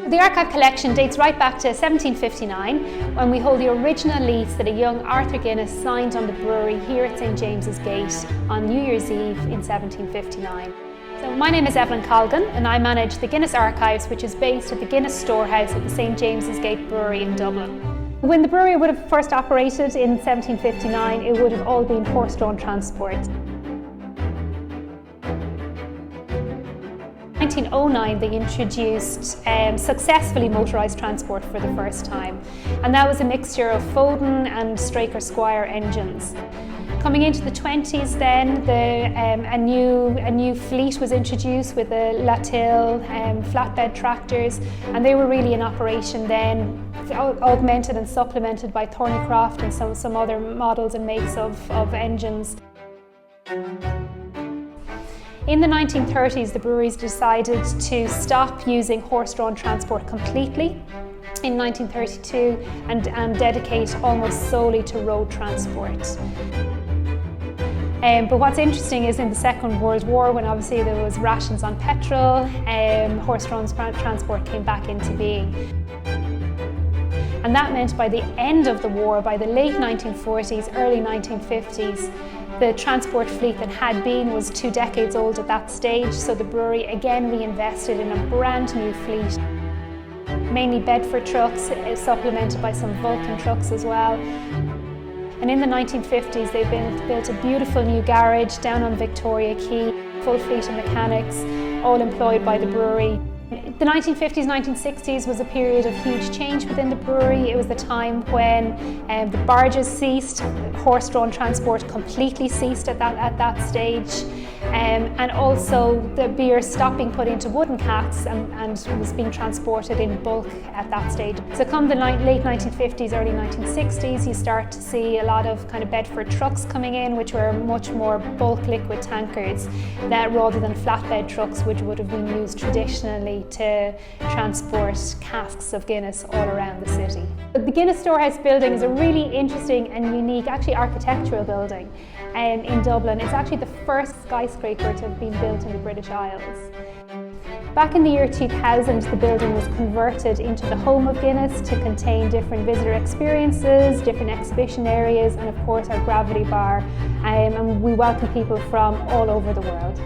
The archive collection dates right back to 1759, when we hold the original lease that a young Arthur Guinness signed on the brewery here at St James's Gate on New Year's Eve in 1759. So my name is Evelyn Colgan and I manage the Guinness Archives, which is based at the Guinness Storehouse at the St James's Gate Brewery in Dublin. When the brewery would have first operated in 1759, it would have all been horse-drawn transport. In 1909 they introduced successfully motorised transport for the first time, and that was a mixture of Foden and Straker Squire engines. Coming into the 20s then, a new fleet was introduced with the Latil flatbed tractors, and they were really in operation then, augmented and supplemented by Thornycroft and some other models and makes of engines. In the 1930s, the breweries decided to stop using horse-drawn transport completely in 1932 and dedicate almost solely to road transport. But what's interesting is in the Second World War, when obviously there was rations on petrol, horse-drawn transport came back into being. And that meant by the end of the war, by the late 1940s, early 1950s, the transport fleet that had been was 2 decades old at that stage, so the brewery again reinvested in a brand new fleet. Mainly Bedford trucks, supplemented by some Vulcan trucks as well. And in the 1950s they built a beautiful new garage down on Victoria Quay, full fleet of mechanics, all employed by the brewery. The 1950s, 1960s was a period of huge change within the brewery. It was the time when the barges ceased, horse-drawn transport completely ceased at that stage, and also the beer stopped being put into wooden casks and was being transported in bulk at that stage. So come the late 1950s, early 1960s, you start to see a lot of kind of Bedford trucks coming in, which were much more bulk liquid tankers rather than flatbed trucks, which would have been used traditionally to transport casks of Guinness all around the city. The Guinness Storehouse building is a really interesting and unique, actually architectural building in Dublin. It's actually the first skyscraper to have been built in the British Isles. Back in the year 2000, the building was converted into the home of Guinness to contain different visitor experiences, different exhibition areas, and of course our gravity bar, and we welcome people from all over the world.